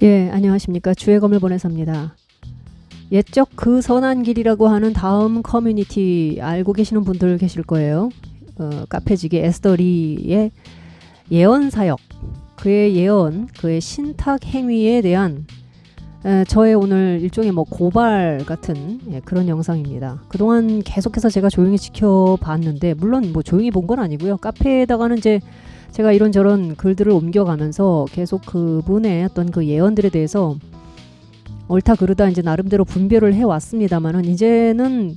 예, 안녕하십니까. 주의 검을 보내섭니다. 옛적 그 선한 길이라고 하는 다음 커뮤니티 알고 계시는 분들 계실 거예요. 카페지기 에스더리의 예언 사역, 그의 예언, 그의 신탁 행위에 대한 저의 오늘 일종의 고발 같은 그런 영상입니다. 그동안 계속해서 제가 조용히 지켜봤는데, 물론 조용히 본 건 아니고요. 카페에다가는 이제 제가 이런저런 글들을 옮겨가면서 계속 그분의 어떤 그 예언들에 대해서 옳다 그르다 이제 나름대로 분별을 해왔습니다만은, 이제는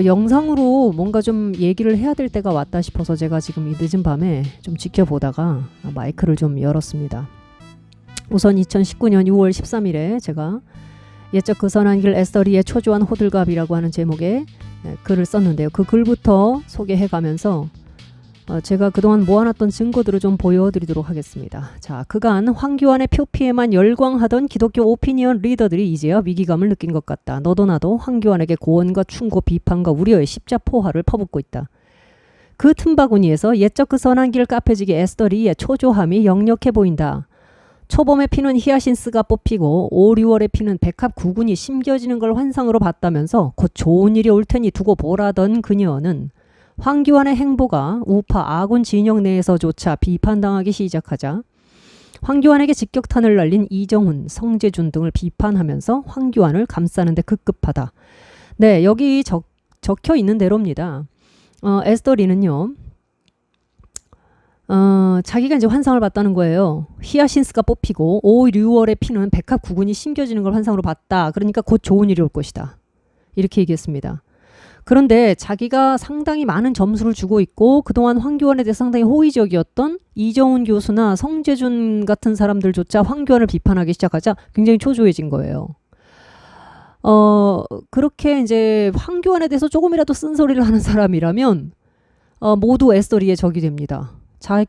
영상으로 뭔가 좀 얘기를 해야 될 때가 왔다 싶어서 제가 지금 이 늦은 밤에 좀 지켜보다가 마이크를 좀 열었습니다. 우선 2019년 6월 13일에 제가 옛적 그 선한 길 에스더리의 초조한 호들갑이라고 하는 제목의 글을 썼는데요. 그 글부터 소개해가면서 제가 그동안 모아놨던 증거들을 좀 보여드리도록 하겠습니다. 자, 그간 황교안의 표피에만 열광하던 기독교 오피니언 리더들이 이제야 위기감을 느낀 것 같다. 너도 나도 황교안에게 고언과 충고, 비판과 우려의 십자포화를 퍼붓고 있다. 그 틈바구니에서 옛적 그 선한 길 카페지기 에스더리의 초조함이 역력해 보인다. 초봄에 피는 히아신스가 뽑히고 5, 6월에 피는 백합 구근이 심겨지는 걸 환상으로 봤다면서 곧 좋은 일이 올 테니 두고 보라던 그녀는 황교안의 행보가 우파 아군 진영 내에서조차 비판당하기 시작하자 황교안에게 직격탄을 날린 이정훈, 성재준 등을 비판하면서 황교안을 감싸는 데 급급하다. 네, 여기 적혀 있는 대로입니다. 에스더리는요. 자기가 이제 환상을 봤다는 거예요. 히아신스가 뽑히고 5, 6월에 피는 백합 구근이 심겨지는 걸 환상으로 봤다. 그러니까 곧 좋은 일이 올 것이다. 이렇게 얘기했습니다. 그런데 자기가 상당히 많은 점수를 주고 있고 그동안 황교안에 대해 상당히 호의적이었던 이정훈 교수나 성재준 같은 사람들조차 황교안을 비판하기 시작하자 굉장히 초조해진 거예요. 그렇게 이제 황교안에 대해서 조금이라도 쓴소리를 하는 사람이라면 모두 에스더리의 적이 됩니다.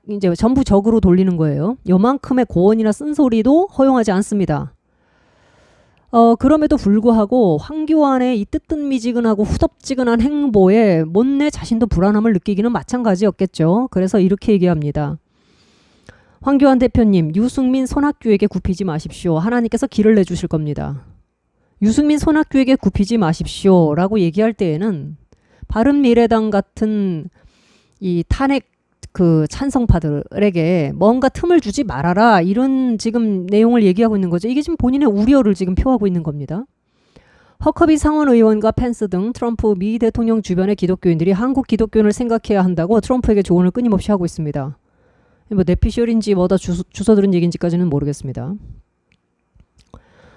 이제 전부 적으로 돌리는 거예요. 요만큼의 고언이나 쓴소리도 허용하지 않습니다. 그럼에도 불구하고 황교안의 이 뜨뜻미지근하고 후덥지근한 행보에 못내 자신도 불안함을 느끼기는 마찬가지였겠죠. 그래서 이렇게 얘기합니다. 황교안 대표님, 유승민 손학규에게 굽히지 마십시오. 하나님께서 길을 내주실 겁니다. 유승민 손학규에게 굽히지 마십시오 라고 얘기할 때에는 바른미래당 같은 이 탄핵 그 찬성파들에게 뭔가 틈을 주지 말아라, 이런 지금 내용을 얘기하고 있는 거죠. 이게 지금 본인의 우려를 지금 표하고 있는 겁니다. 허커비 상원 의원과 펜스 등 트럼프 미 대통령 주변의 기독교인들이 한국 기독교인을 생각해야 한다고 트럼프에게 조언을 끊임없이 하고 있습니다. 내피셜인지 뭐다 주워 들은 얘기인지까지는 모르겠습니다.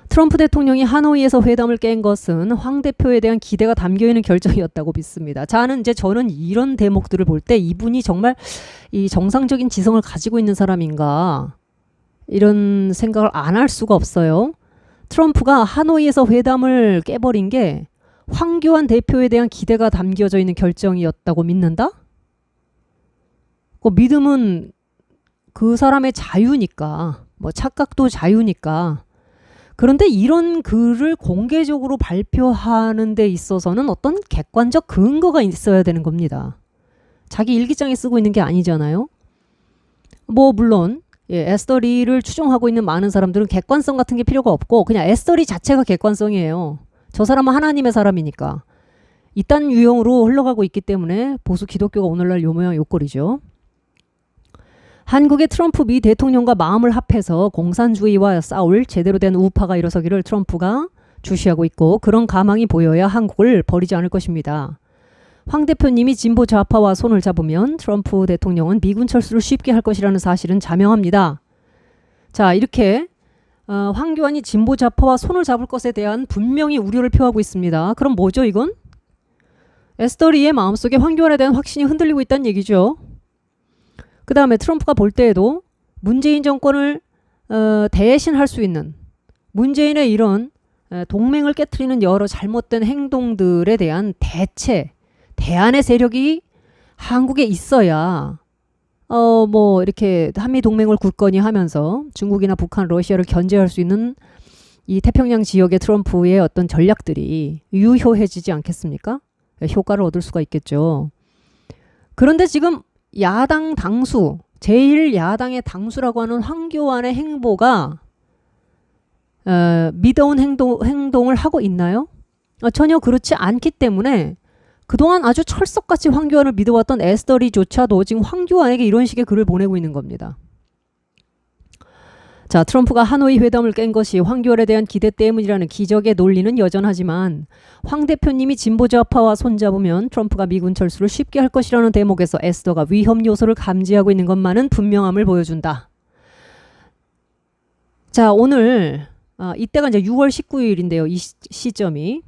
트럼프 대통령이 하노이에서 회담을 깬 것은 황 대표에 대한 기대가 담겨있는 결정이었다고 믿습니다. 저는 이런 대목들을 볼 때 이분이 정말 이 정상적인 지성을 가지고 있는 사람인가, 이런 생각을 안 할 수가 없어요. 트럼프가 하노이에서 회담을 깨버린 게 황교안 대표에 대한 기대가 담겨져 있는 결정이었다고 믿는다? 믿음은 그 사람의 자유니까, 착각도 자유니까. 그런데 이런 글을 공개적으로 발표하는 데 있어서는 어떤 객관적 근거가 있어야 되는 겁니다. 자기 일기장에 쓰고 있는 게 아니잖아요. 물론 에스더리를 추종하고 있는 많은 사람들은 객관성 같은 게 필요가 없고 그냥 에스더리 자체가 객관성이에요. 저 사람은 하나님의 사람이니까. 이딴 유형으로 흘러가고 있기 때문에 보수 기독교가 오늘날 요 모양 요 꼴이죠. 한국의 트럼프 미 대통령과 마음을 합해서 공산주의와 싸울 제대로 된 우파가 일어서기를 트럼프가 주시하고 있고, 그런 가망이 보여야 한국을 버리지 않을 것입니다. 황 대표님이 진보 좌파와 손을 잡으면 트럼프 대통령은 미군 철수를 쉽게 할 것이라는 사실은 자명합니다. 자, 이렇게 황교안이 진보 좌파와 손을 잡을 것에 대한 분명히 우려를 표하고 있습니다. 그럼 뭐죠 이건? 에스더리의 마음속에 황교안에 대한 확신이 흔들리고 있다는 얘기죠. 그 다음에 트럼프가 볼 때에도 문재인 정권을 대신할 수 있는 문재인의 이런 동맹을 깨트리는 여러 잘못된 행동들에 대한 대안의 세력이 한국에 있어야 이렇게 한미 동맹을 굳건히 하면서 중국이나 북한, 러시아를 견제할 수 있는 이 태평양 지역의 트럼프의 어떤 전략들이 유효해지지 않겠습니까? 효과를 얻을 수가 있겠죠. 그런데 지금 야당 당수, 제1야당의 당수라고 하는 황교안의 행보가 미더운 행동을 하고 있나요? 전혀 그렇지 않기 때문에 그동안 아주 철석같이 황교안을 믿어왔던 에스더리조차도 지금 황교안에게 이런 식의 글을 보내고 있는 겁니다. 자, 트럼프가 하노이 회담을 깬 것이 황교안에 대한 기대 때문이라는 기적의 논리는 여전하지만 황 대표님이 진보좌파와 손잡으면 트럼프가 미군 철수를 쉽게 할 것이라는 대목에서 에스더가 위험 요소를 감지하고 있는 것만은 분명함을 보여준다. 자, 오늘 이때가 이제 6월 19일인데요. 이 시점이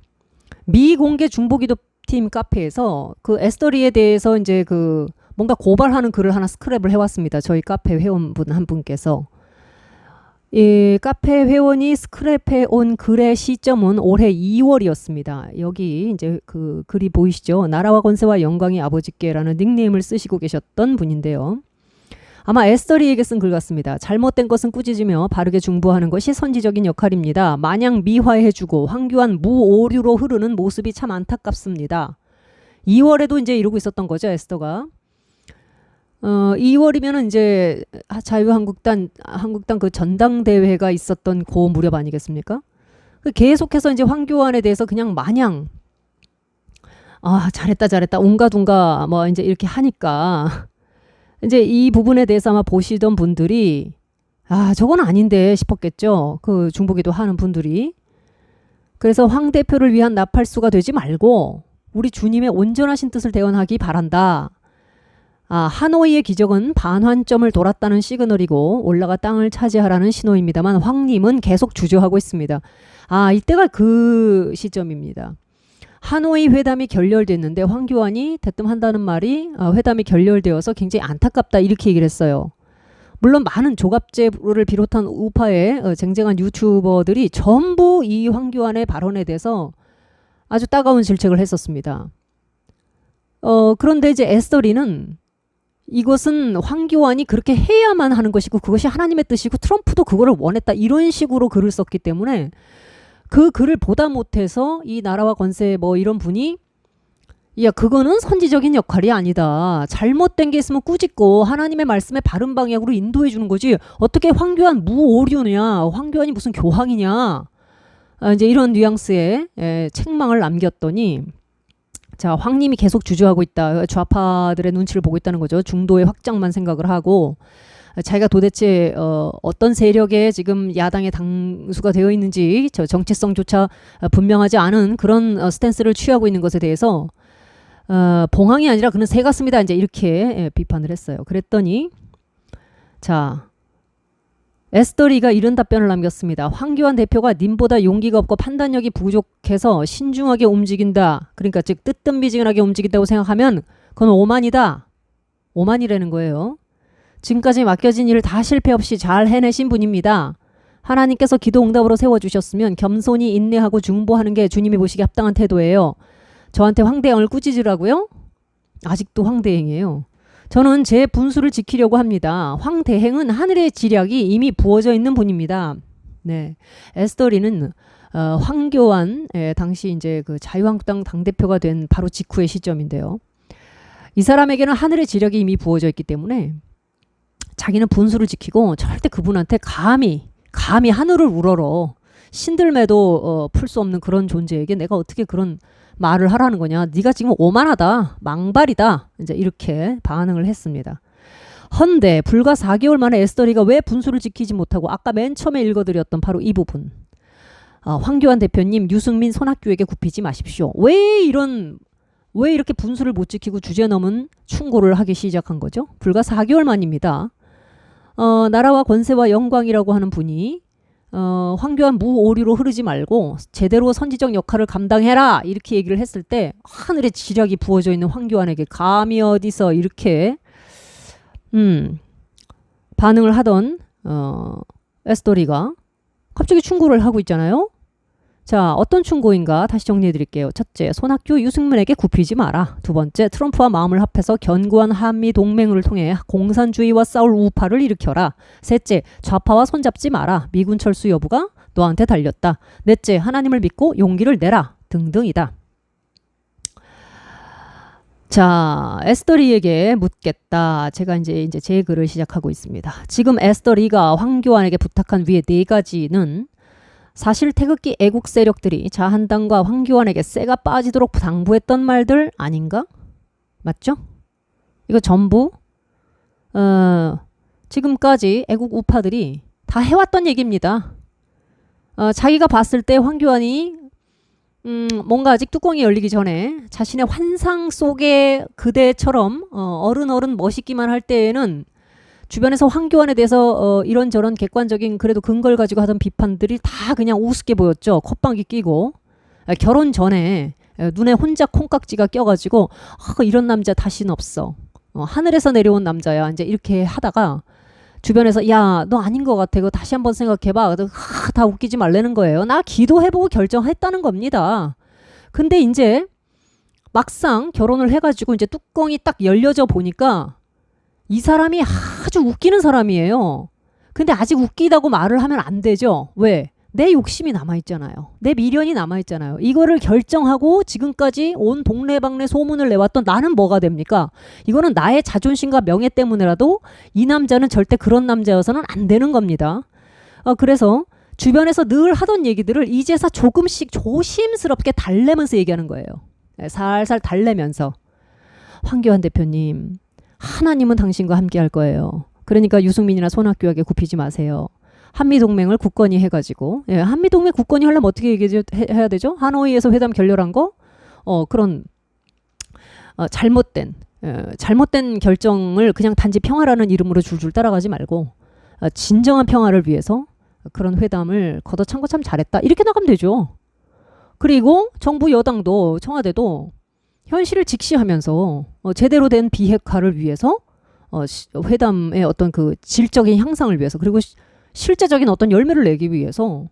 미공개 중보기도팀 카페에서 그 에스더리에 대해서 이제 그 뭔가 고발하는 글을 하나 스크랩을 해왔습니다. 저희 카페 회원분 한 분께서. 이 카페 회원이 스크랩해 온 글의 시점은 올해 2월이었습니다. 여기 이제 그 글이 보이시죠? 나라와 권세와 영광이 아버지께라는 닉네임을 쓰시고 계셨던 분인데요. 아마 에스더리에게 쓴 글 같습니다. 잘못된 것은 꾸짖으며 바르게 중보하는 것이 선지적인 역할입니다. 마냥 미화해주고 황교안 무오류로 흐르는 모습이 참 안타깝습니다. 2월에도 이제 이러고 있었던 거죠, 에스더가. 2월이면은 이제 자유한국당 그 전당대회가 있었던 그 무렵 아니겠습니까? 계속해서 이제 황교안에 대해서 그냥 마냥 잘했다 온갖 뭐 이제 이렇게 하니까 이제 이 부분에 대해서 아마 보시던 분들이 저건 아닌데 싶었겠죠. 그 중보기도 하는 분들이. 그래서 황 대표를 위한 나팔수가 되지 말고 우리 주님의 온전하신 뜻을 대언하기 바란다. 하노이의 기적은 반환점을 돌았다는 시그널이고 올라가 땅을 차지하라는 신호입니다만 황님은 계속 주저하고 있습니다. 이때가 그 시점입니다. 하노이 회담이 결렬됐는데 황교안이 대뜸한다는 말이 회담이 결렬되어서 굉장히 안타깝다 이렇게 얘기를 했어요. 물론 많은 조갑제를 비롯한 우파의 쟁쟁한 유튜버들이 전부 이 황교안의 발언에 대해서 아주 따가운 질책을 했었습니다. 그런데 이제 에스더리는 이것은 황교안이 그렇게 해야만 하는 것이고 그것이 하나님의 뜻이고 트럼프도 그거를 원했다 이런 식으로 글을 썼기 때문에 그 글을 보다 못해서 이 나라와 권세 뭐 이런 분이 그거는 선지적인 역할이 아니다. 잘못된 게 있으면 꾸짖고 하나님의 말씀에 바른 방향으로 인도해 주는 거지. 어떻게 황교안 무오류냐. 황교안이 무슨 교황이냐. 이제 이런 뉘앙스의 책망을 남겼더니 자, 황님이 계속 주저하고 있다. 좌파들의 눈치를 보고 있다는 거죠. 중도의 확장만 생각을 하고 자기가 도대체 어떤 세력에 지금 야당의 당수가 되어 있는지 저 정체성조차 분명하지 않은 그런 스탠스를 취하고 있는 것에 대해서 봉황이 아니라 그는 새 같습니다. 이제 이렇게 비판을 했어요. 그랬더니 자, 에스더리가 이런 답변을 남겼습니다. 황교안 대표가 님보다 용기가 없고 판단력이 부족해서 신중하게 움직인다. 그러니까 즉 뜨뜻미지근하게 움직인다고 생각하면 그건 오만이다. 오만이라는 거예요. 지금까지 맡겨진 일을 다 실패 없이 잘 해내신 분입니다. 하나님께서 기도 응답으로 세워주셨으면 겸손히 인내하고 중보하는 게 주님이 보시기에 합당한 태도예요. 저한테 황대행을 꾸짖으라고요? 아직도 황대행이에요. 저는 제 분수를 지키려고 합니다. 황대행은 하늘의 지략이 이미 부어져 있는 분입니다. 네, 에스더리는 황교안 당시 이제 그 자유한국당 당대표가 된 바로 직후의 시점인데요. 이 사람에게는 하늘의 지략이 이미 부어져 있기 때문에 자기는 분수를 지키고 절대 그분한테 감히 하늘을 우러러 신들매도 풀 수 없는 그런 존재에게 내가 어떻게 그런 말을 하라는 거냐. 네가 지금 오만하다. 망발이다. 이제 이렇게 반응을 했습니다. 헌데 불과 4개월 만에 에스더리가 왜 분수를 지키지 못하고 아까 맨 처음에 읽어드렸던 바로 이 부분. 황교안 대표님 유승민 손학규에게 굽히지 마십시오. 왜 이렇게 분수를 못 지키고 주제 넘은 충고를 하기 시작한 거죠? 불과 4개월 만입니다. 나라와 권세와 영광이라고 하는 분이 황교안 무오류로 흐르지 말고 제대로 선지적 역할을 감당해라 이렇게 얘기를 했을 때 하늘의 지략이 부어져 있는 황교안에게 감히 어디서 이렇게 반응을 하던 에스더리가 갑자기 충고를 하고 있잖아요. 자, 어떤 충고인가 다시 정리해 드릴게요. 첫째, 손학규 유승민에게 굽히지 마라. 두 번째, 트럼프와 마음을 합해서 견고한 한미 동맹을 통해 공산주의와 싸울 우파를 일으켜라. 셋째, 좌파와 손잡지 마라. 미군 철수 여부가 너한테 달렸다. 넷째, 하나님을 믿고 용기를 내라. 등등이다. 자, 에스더리에게 묻겠다. 제가 이제 제 글을 시작하고 있습니다. 지금 에스더리가 황교안에게 부탁한 위에 4가지는 사실 태극기 애국 세력들이 자한당과 황교안에게 쇠가 빠지도록 당부했던 말들 아닌가? 맞죠? 이거 전부 지금까지 애국 우파들이 다 해왔던 얘기입니다. 자기가 봤을 때 황교안이 뭔가 아직 뚜껑이 열리기 전에 자신의 환상 속의 그대처럼 어른 멋있기만 할 때에는 주변에서 황교안에 대해서 이런저런 객관적인 그래도 근거를 가지고 하던 비판들이 다 그냥 우습게 보였죠. 콧방귀 끼고 결혼 전에 눈에 혼자 콩깍지가 껴가지고 이런 남자 다시는 없어. 하늘에서 내려온 남자야. 이제 이렇게 하다가 주변에서 야, 너 아닌 것 같아. 그거 다시 한번 생각해봐. 다 웃기지 말라는 거예요. 나 기도해보고 결정했다는 겁니다. 근데 이제 막상 결혼을 해가지고 이제 뚜껑이 딱 열려져 보니까 이 사람이 아주 웃기는 사람이에요. 근데 아직 웃기다고 말을 하면 안 되죠. 왜? 내 욕심이 남아있잖아요. 내 미련이 남아있잖아요. 이거를 결정하고 지금까지 온 동네방네 소문을 내왔던 나는 뭐가 됩니까? 이거는 나의 자존심과 명예 때문에라도 이 남자는 절대 그런 남자여서는 안 되는 겁니다. 그래서 주변에서 늘 하던 얘기들을 이제서 조금씩 조심스럽게 달래면서 얘기하는 거예요. 살살 달래면서. 황교안 대표님, 하나님은 당신과 함께 할 거예요. 그러니까 유승민이나 손학규에게 굽히지 마세요. 한미동맹을 굳건히 해가지고, 한미동맹 굳건히 하려면 어떻게 해야 되죠? 하노이에서 회담 결렬한 거? 그런 잘못된 결정을 그냥 단지 평화라는 이름으로 줄줄 따라가지 말고 진정한 평화를 위해서 그런 회담을 걷어찬 거 참 잘했다. 이렇게 나가면 되죠. 그리고 정부 여당도 청와대도 현실을 직시하면서 제대로 된 비핵화를 위해서 회담의 어떤 그 질적인 향상을 위해서 그리고 실제적인 어떤 열매를 내기 위해서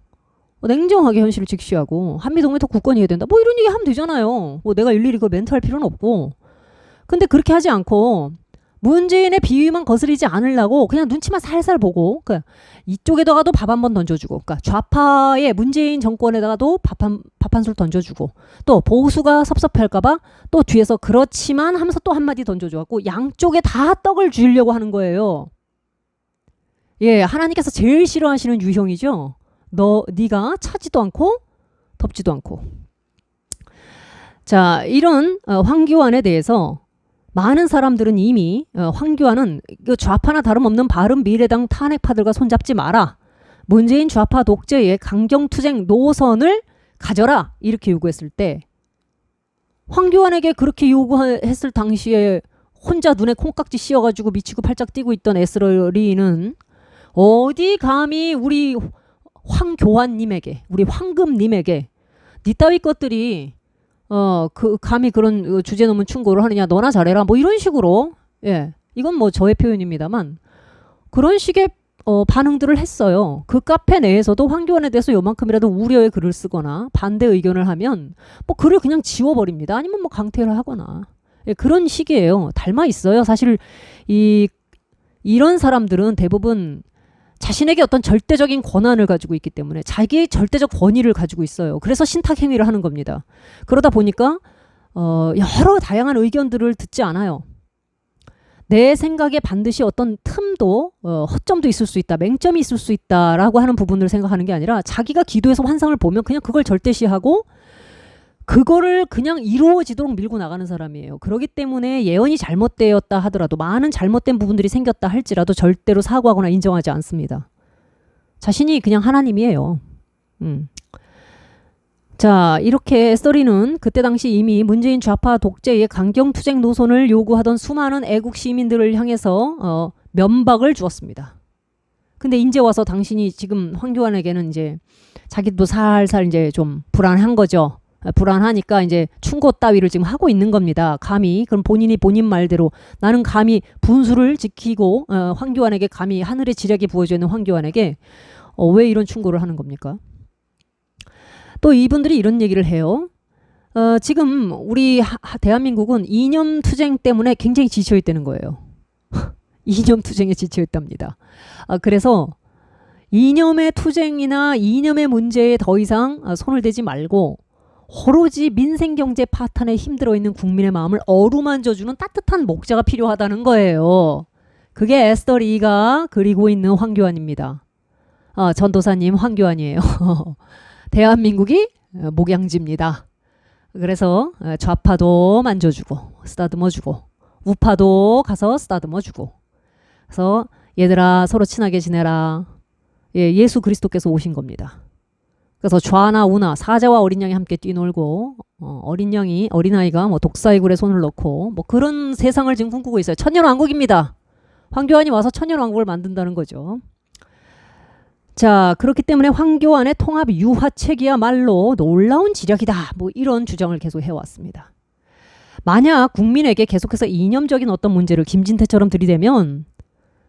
냉정하게 현실을 직시하고 한미동맹 더 굳건히 해야 된다. 뭐 이런 얘기 하면 되잖아요. 뭐 내가 일일이 그거 멘트할 필요는 없고. 근데 그렇게 하지 않고 문재인의 비위만 거스리지 않으려고 그냥 눈치만 살살 보고 이쪽에다가도 밥 한 번 던져주고 그러니까 좌파의 문재인 정권에다가도 밥 한 술 던져주고 또 보수가 섭섭할까봐 또 뒤에서 그렇지만 하면서 또 한마디 던져줘갖고 양쪽에 다 떡을 주려고 하는 거예요. 예, 하나님께서 제일 싫어하시는 유형이죠. 네가 차지도 않고 덥지도 않고. 자, 이런 황교안에 대해서 많은 사람들은 이미 황교안은 좌파나 다름없는 바른미래당 탄핵파들과 손잡지 마라. 문재인 좌파 독재의 강경투쟁 노선을 가져라. 이렇게 요구했을 때 황교안에게 그렇게 요구했을 당시에 혼자 눈에 콩깍지 씌워가지고 미치고 팔짝 뛰고 있던 에스러리는 어디 감히 우리 황교안님에게 우리 황금님에게 니 따위 것들이 감히 그런 주제 넘은 충고를 하느냐 너나 잘해라 뭐 이런 식으로 예 이건 뭐 저의 표현입니다만 그런 식의 반응들을 했어요. 그 카페 내에서도 황교안에 대해서 요만큼이라도 우려의 글을 쓰거나 반대 의견을 하면 뭐 글을 그냥 지워버립니다. 아니면 뭐 강퇴를 하거나 예, 그런 식이에요. 닮아 있어요. 사실 이런 사람들은 대부분 자신에게 어떤 절대적인 권한을 가지고 있기 때문에 자기의 절대적 권위를 가지고 있어요. 그래서 신탁행위를 하는 겁니다. 그러다 보니까 여러 다양한 의견들을 듣지 않아요. 내 생각에 반드시 어떤 틈도 허점도 있을 수 있다. 맹점이 있을 수 있다라고 하는 부분을 생각하는 게 아니라 자기가 기도해서 환상을 보면 그냥 그걸 절대시하고 그거를 그냥 이루어지도록 밀고 나가는 사람이에요. 그렇기 때문에 예언이 잘못되었다 하더라도 많은 잘못된 부분들이 생겼다 할지라도 절대로 사과하거나 인정하지 않습니다. 자신이 그냥 하나님이에요. 자, 이렇게 에스더리는 그때 당시 이미 문재인 좌파 독재의 강경투쟁 노선을 요구하던 수많은 애국 시민들을 향해서 면박을 주었습니다. 근데 이제 와서 당신이 지금 황교안에게는 이제 자기도 살살 이제 좀 불안한 거죠. 불안하니까 이제 충고 따위를 지금 하고 있는 겁니다. 감히 그럼 본인이 본인 말대로 나는 감히 분수를 지키고 황교안에게 감히 하늘의 지략이 부어져 있는 황교안에게 왜 이런 충고를 하는 겁니까? 또 이분들이 이런 얘기를 해요. 지금 우리 대한민국은 이념투쟁 때문에 굉장히 지쳐있다는 거예요. 이념투쟁에 지쳐있답니다. 그래서 이념의 투쟁이나 이념의 문제에 더 이상 손을 대지 말고 오로지 민생경제 파탄에 힘들어 있는 국민의 마음을 어루만져주는 따뜻한 목자가 필요하다는 거예요. 그게 에스더 리가 그리고 있는 황교안입니다. 전도사님 황교안이에요. 대한민국이 목양지입니다. 그래서 좌파도 만져주고 쓰다듬어주고 우파도 가서 쓰다듬어주고, 그래서 얘들아 서로 친하게 지내라. 예, 예수 그리스도께서 오신 겁니다. 그래서 좌나 우나 사자와 어린 양이 함께 뛰놀고 어린아이가 뭐 독사이굴에 손을 넣고 뭐 그런 세상을 지금 꿈꾸고 있어요. 천년왕국입니다. 황교안이 와서 천년왕국을 만든다는 거죠. 자, 그렇기 때문에 황교안의 통합 유화책이야말로 놀라운 지략이다. 뭐 이런 주장을 계속 해왔습니다. 만약 국민에게 계속해서 이념적인 어떤 문제를 김진태처럼 들이대면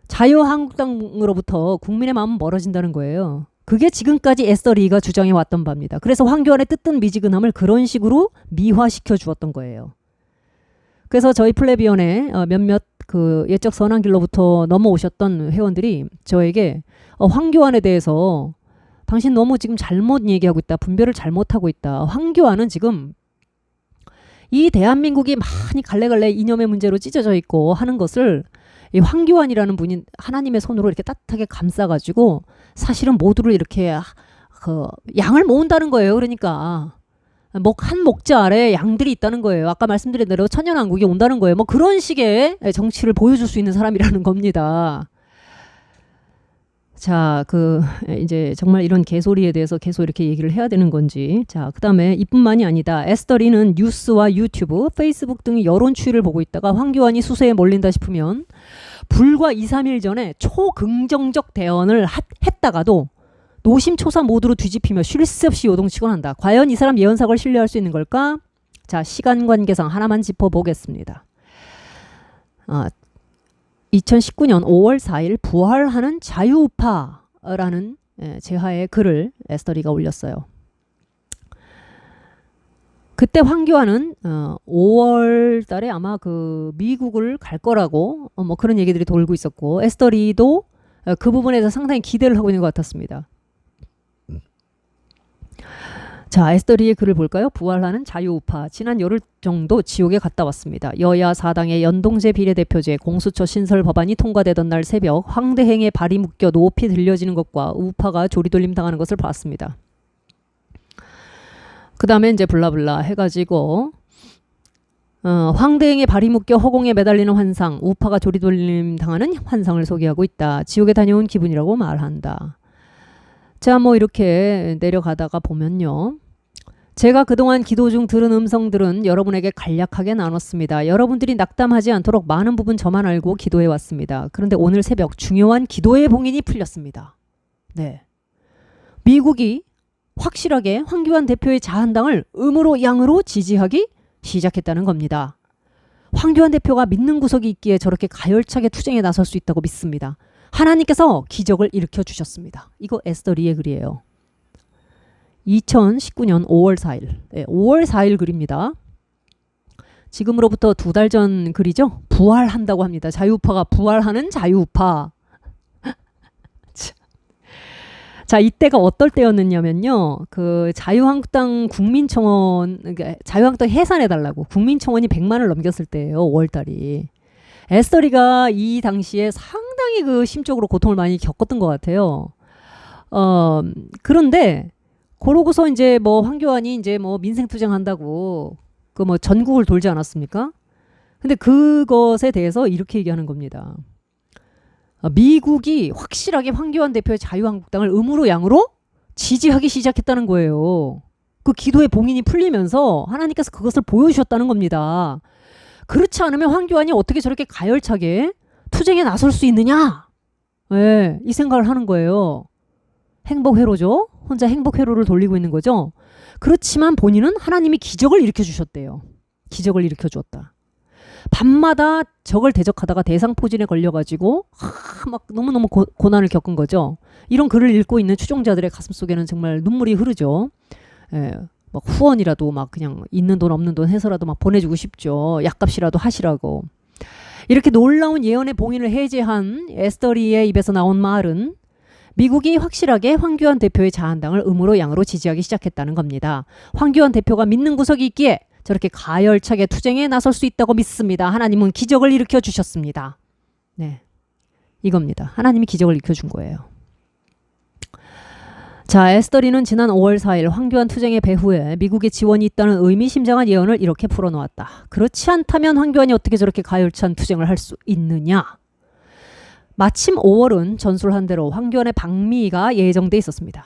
자유한국당으로부터 국민의 마음은 멀어진다는 거예요. 그게 지금까지 에스더리가 주장해 왔던 바입니다. 그래서 황교안의 뜨뜻미지근함을 그런 식으로 미화시켜 주었던 거예요. 그래서 저희 플래비언의 몇몇 그 예적 선한 길로부터 넘어오셨던 회원들이 저에게 황교안에 대해서 당신 너무 지금 잘못 얘기하고 있다. 분별을 잘못하고 있다. 황교안은 지금 이 대한민국이 많이 갈래갈래 이념의 문제로 찢어져 있고 하는 것을 이 황교안이라는 분이 하나님의 손으로 이렇게 따뜻하게 감싸가지고 사실은 모두를 이렇게 양을 모은다는 거예요. 그러니까 한 목자 아래 양들이 있다는 거예요. 아까 말씀드린 대로 천년왕국이 온다는 거예요. 뭐 그런 식의 정치를 보여줄 수 있는 사람이라는 겁니다. 자, 이제 정말 이런 개소리에 대해서 계속 이렇게 얘기를 해야 되는 건지. 자, 그 다음에 이뿐만이 아니다. 에스더리는 뉴스와 유튜브, 페이스북 등의 여론 추이를 보고 있다가 황교안이 수세에 몰린다 싶으면 불과 2, 3일 전에 초긍정적 대언을 했다가도 노심초사 모두로 뒤집히며 쉴 새 없이 요동치곤 한다. 과연 이 사람 예언사고를 신뢰할 수 있는 걸까? 자, 시간관계상 하나만 짚어보겠습니다. 2019년 5월 4일 부활하는 자유우파라는 제하의 글을 에스더리가 올렸어요. 그때 황교안은 5월 달에 아마 미국을 갈 거라고 뭐 그런 얘기들이 돌고 있었고, 에스더리도 그 부분에서 상당히 기대를 하고 있는 것 같았습니다. 자, 에스더리의 글을 볼까요? 부활하는 자유우파. 지난 열흘 정도 지옥에 갔다 왔습니다. 여야 사당의 연동제 비례대표제 공수처 신설 법안이 통과되던 날 새벽 황대행에 발이 묶여 높이 들려지는 것과 우파가 조리돌림 당하는 것을 봤습니다. 그 다음에 이제 블라블라 해가지고 황대행에 발이 묶여 허공에 매달리는 환상, 우파가 조리돌림 당하는 환상을 소개하고 있다. 지옥에 다녀온 기분이라고 말한다. 자, 뭐 이렇게 내려가다가 보면요. 제가 그동안 기도 중 들은 음성들은 여러분에게 간략하게 나눴습니다. 여러분들이 낙담하지 않도록 많은 부분 저만 알고 기도해 왔습니다. 그런데 오늘 새벽 중요한 기도의 봉인이 풀렸습니다. 네. 미국이 확실하게 황교안 대표의 자한당을 음으로 양으로 지지하기 시작했다는 겁니다. 황교안 대표가 믿는 구석이 있기에 저렇게 가열차게 투쟁에 나설 수 있다고 믿습니다. 하나님께서 기적을 일으켜 주셨습니다. 이거 에스더리의 글이에요. 2019년 5월 4일. 네, 5월 4일 글입니다. 지금으로부터 2달 전 글이죠. 부활한다고 합니다. 자유우파가 부활하는 자유우파. 자, 이때가 어떨 때였느냐면요. 자유한국당 국민청원, 그러니까 자유한국당 해산해달라고 국민청원이 100만을 넘겼을 때예요. 5월달이. 에스더리가 이 당시에 상당히 심적으로 고통을 많이 겪었던 것 같아요. 그런데 그러고서 이제 뭐 황교안이 이제 뭐 민생투쟁한다고 뭐 전국을 돌지 않았습니까? 근데 그것에 대해서 이렇게 얘기하는 겁니다. 미국이 확실하게 황교안 대표의 자유한국당을 음으로 양으로 지지하기 시작했다는 거예요. 그 기도의 봉인이 풀리면서 하나님께서 그것을 보여주셨다는 겁니다. 그렇지 않으면 황교안이 어떻게 저렇게 가열차게 투쟁에 나설 수 있느냐? 네, 이 생각을 하는 거예요. 행복회로죠. 혼자 행복회로를 돌리고 있는 거죠. 그렇지만 본인은 하나님이 기적을 일으켜 주셨대요. 기적을 일으켜 주었다. 밤마다 적을 대적하다가 대상포진에 걸려가지고 막 너무너무 고난을 겪은 거죠. 이런 글을 읽고 있는 추종자들의 가슴 속에는 정말 눈물이 흐르죠. 예, 막 후원이라도 막 그냥 있는 돈 없는 돈 해서라도 막 보내주고 싶죠. 약값이라도 하시라고. 이렇게 놀라운 예언의 봉인을 해제한 에스더리의 입에서 나온 말은 미국이 확실하게 황교안 대표의 자한당을 음으로 양으로 지지하기 시작했다는 겁니다. 황교안 대표가 믿는 구석이 있기에 저렇게 가열차게 투쟁에 나설 수 있다고 믿습니다. 하나님은 기적을 일으켜 주셨습니다. 네, 이겁니다. 하나님이 기적을 일으켜 준 거예요. 자, 에스더리는 지난 5월 4일 황교안 투쟁의 배후에 미국의 지원이 있다는 의미심장한 예언을 이렇게 풀어놓았다. 그렇지 않다면 황교안이 어떻게 저렇게 가열찬 투쟁을 할 수 있느냐. 마침 5월은 전술한 대로 황교안의 방미가 예정돼 있었습니다.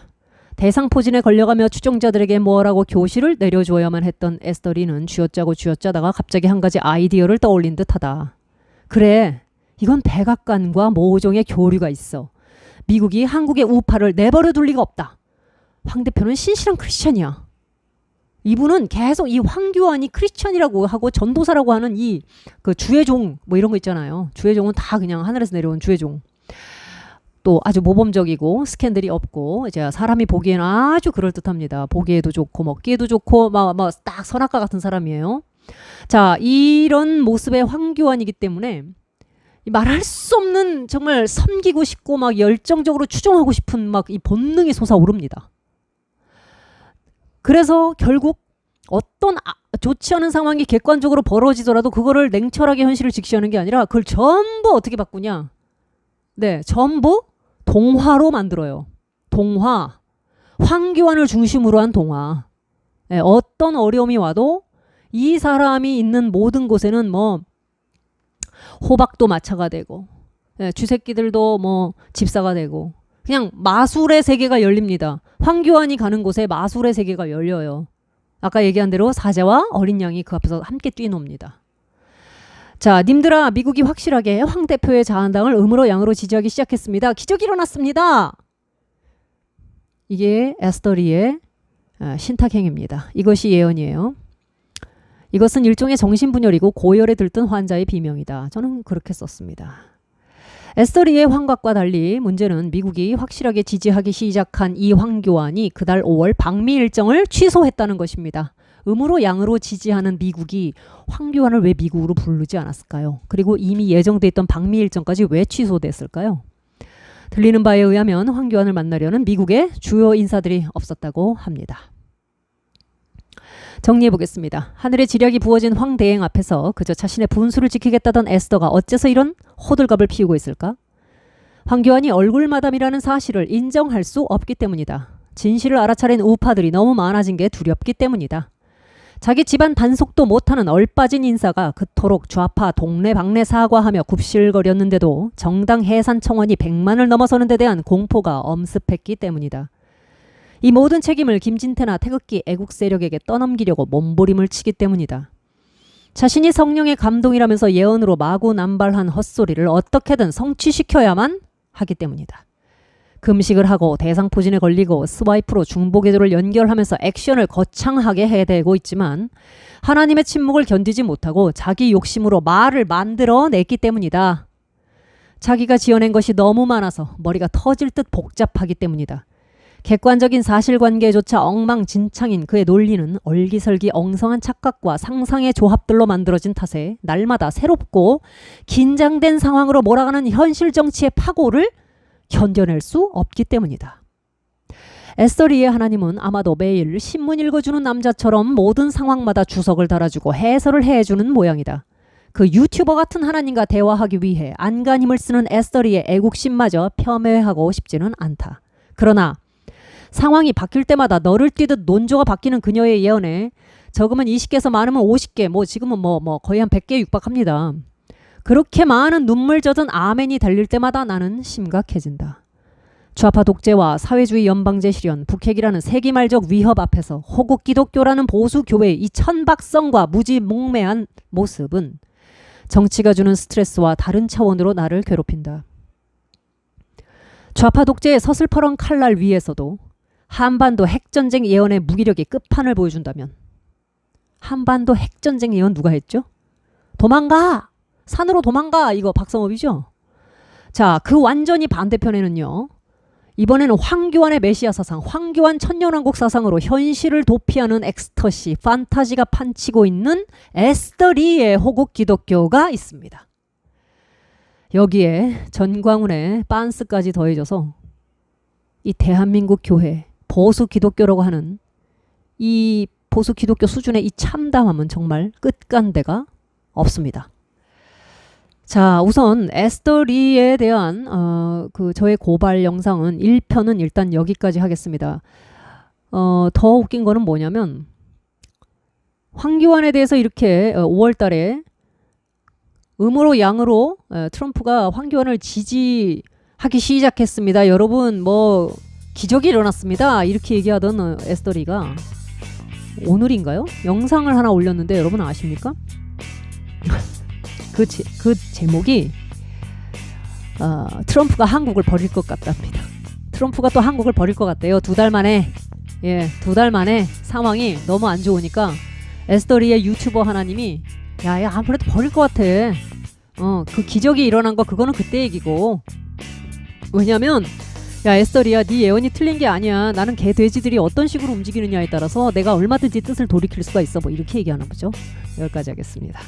대상포진에 걸려가며 추종자들에게 뭐라고 교시를 내려줘야만 했던 에스더리는 쥐어짜다가 갑자기 한 가지 아이디어를 떠올린 듯하다. 그래, 이건 백악관과 모종의 교류가 있어. 미국이 한국의 우파를 내버려 둘 리가 없다. 황 대표는 신실한 크리스천이야. 이분은 계속 이 황교안이 크리스천이라고 하고 전도사라고 하는 이 그 주의종 뭐 이런 거 있잖아요. 주의종은 다 그냥 하늘에서 내려온 주의종. 또 아주 모범적이고 스캔들이 없고 이제 사람이 보기에는 아주 그럴듯합니다. 보기에도 좋고 먹기에도 좋고 막 딱 선악과 같은 사람이에요. 자, 이런 모습의 황교안이기 때문에 말할 수 없는 정말 섬기고 싶고 막 열정적으로 추종하고 싶은 막 이 본능이 솟아오릅니다. 그래서 결국 어떤 좋지 않은 상황이 객관적으로 벌어지더라도 그거를 냉철하게 현실을 직시하는 게 아니라 그걸 전부 어떻게 바꾸냐. 네, 전부 동화로 만들어요. 동화. 황교안을 중심으로 한 동화. 네, 어떤 어려움이 와도 이 사람이 있는 모든 곳에는 뭐 호박도 마차가 되고 네, 쥐새끼들도 뭐 집사가 되고 그냥 마술의 세계가 열립니다. 황교안이 가는 곳에 마술의 세계가 열려요. 아까 얘기한 대로 사자와 어린 양이 그 앞에서 함께 뛰놉니다. 자, 님들아, 미국이 확실하게 황 대표의 자한당을 음으로 양으로 지지하기 시작했습니다. 기적이 일어났습니다. 이게 에스더리의 신탁행입니다. 이것이 예언이에요. 이것은 일종의 정신분열이고 고열에 들뜬 환자의 비명이다. 저는 그렇게 썼습니다. 에스더리의 환각과 달리 문제는 미국이 확실하게 지지하기 시작한 이 황교안이 그달 5월 방미 일정을 취소했다는 것입니다. 음으로 양으로 지지하는 미국이 황교안을 왜 미국으로 부르지 않았을까요? 그리고 이미 예정돼 있던 방미 일정까지 왜 취소됐을까요? 들리는 바에 의하면 황교안을 만나려는 미국의 주요 인사들이 없었다고 합니다. 정리해 보겠습니다. 하늘의 지략이 부어진 황 대행 앞에서 그저 자신의 분수를 지키겠다던 에스더가 어째서 이런 호들갑을 피우고 있을까? 황교안이 얼굴마담이라는 사실을 인정할 수 없기 때문이다. 진실을 알아차린 우파들이 너무 많아진 게 두렵기 때문이다. 자기 집안 단속도 못하는 얼빠진 인사가 그토록 좌파 동네방네 사과하며 굽실거렸는데도 정당 해산 청원이 100만을 넘어서는 데 대한 공포가 엄습했기 때문이다. 이 모든 책임을 김진태나 태극기 애국 세력에게 떠넘기려고 몸부림을 치기 때문이다. 자신이 성령의 감동이라면서 예언으로 마구남발한 헛소리를 어떻게든 성취시켜야만 하기 때문이다. 금식을 하고 대상포진에 걸리고 스와이프로 중보기도를 연결하면서 액션을 거창하게 해대고 있지만 하나님의 침묵을 견디지 못하고 자기 욕심으로 말을 만들어냈기 때문이다. 자기가 지어낸 것이 너무 많아서 머리가 터질 듯 복잡하기 때문이다. 객관적인 사실관계조차 엉망진창인 그의 논리는 얼기설기 엉성한 착각과 상상의 조합들로 만들어진 탓에 날마다 새롭고 긴장된 상황으로 몰아가는 현실 정치의 파고를 견뎌낼 수 없기 때문이다. 에스더리의 하나님은 아마도 매일 신문 읽어주는 남자처럼 모든 상황마다 주석을 달아주고 해설을 해주는 모양이다. 그 유튜버 같은 하나님과 대화하기 위해 안간 힘을 쓰는 에스더리의 애국심마저 폄훼하고 싶지는 않다. 그러나 상황이 바뀔 때마다 너를 뛰듯 논조가 바뀌는 그녀의 예언에 적으면 20개에서 많으면 50개, 뭐 지금은 뭐 거의 한 100개에 육박합니다. 그렇게 많은 눈물 젖은 아멘이 달릴 때마다 나는 심각해진다. 좌파 독재와 사회주의 연방제 실현, 북핵이라는 세기말적 위협 앞에서 호국 기독교라는 보수 교회의 이 천박성과 무지몽매한 모습은 정치가 주는 스트레스와 다른 차원으로 나를 괴롭힌다. 좌파 독재의 서슬퍼런 칼날 위에서도 한반도 핵전쟁 예언의 무기력이 끝판을 보여준다면 한반도 핵전쟁 예언 누가 했죠? 도망가! 산으로 도망가! 이거 박성업이죠? 자, 그 완전히 반대편에는요. 이번에는 황교안의 메시아 사상, 황교안 천년왕국 사상으로 현실을 도피하는 엑스터시, 판타지가 판치고 있는 에스더리의 호국 기독교가 있습니다. 여기에 전광훈의 빤스까지 더해져서 이 대한민국 교회, 보수 기독교라고 하는 이 보수 기독교 수준의 이 참담함은 정말 끝간데가 없습니다. 자, 우선 에스더리에 대한 그 저의 고발 영상은 1편은 일단 여기까지 하겠습니다. 더 웃긴 거는 뭐냐면 황교안에 대해서 이렇게 5월 달에 음으로 양으로 트럼프가 황교안을 지지하기 시작했습니다. 여러분 뭐 기적이 일어났습니다. 이렇게 얘기하던 에스더리가 오늘인가요? 영상을 하나 올렸는데 여러분 아십니까? 그 제목이 트럼프가 한국을 버릴 것 같답니다. 트럼프가 또 한국을 버릴 것 같대요. 2달 만에. 예, 2달 만에 상황이 너무 안 좋으니까 에스더리의 유튜버 하나님이 야 아무래도 버릴 것 같아. 그 기적이 일어난 거 그거는 그때 얘기고. 왜냐면 야 에스더리야 네 예언이 틀린 게 아니야. 나는 개 돼지들이 어떤 식으로 움직이느냐에 따라서 내가 얼마든지 뜻을 돌이킬 수가 있어. 뭐 이렇게 얘기하나 보죠. 여기까지 하겠습니다.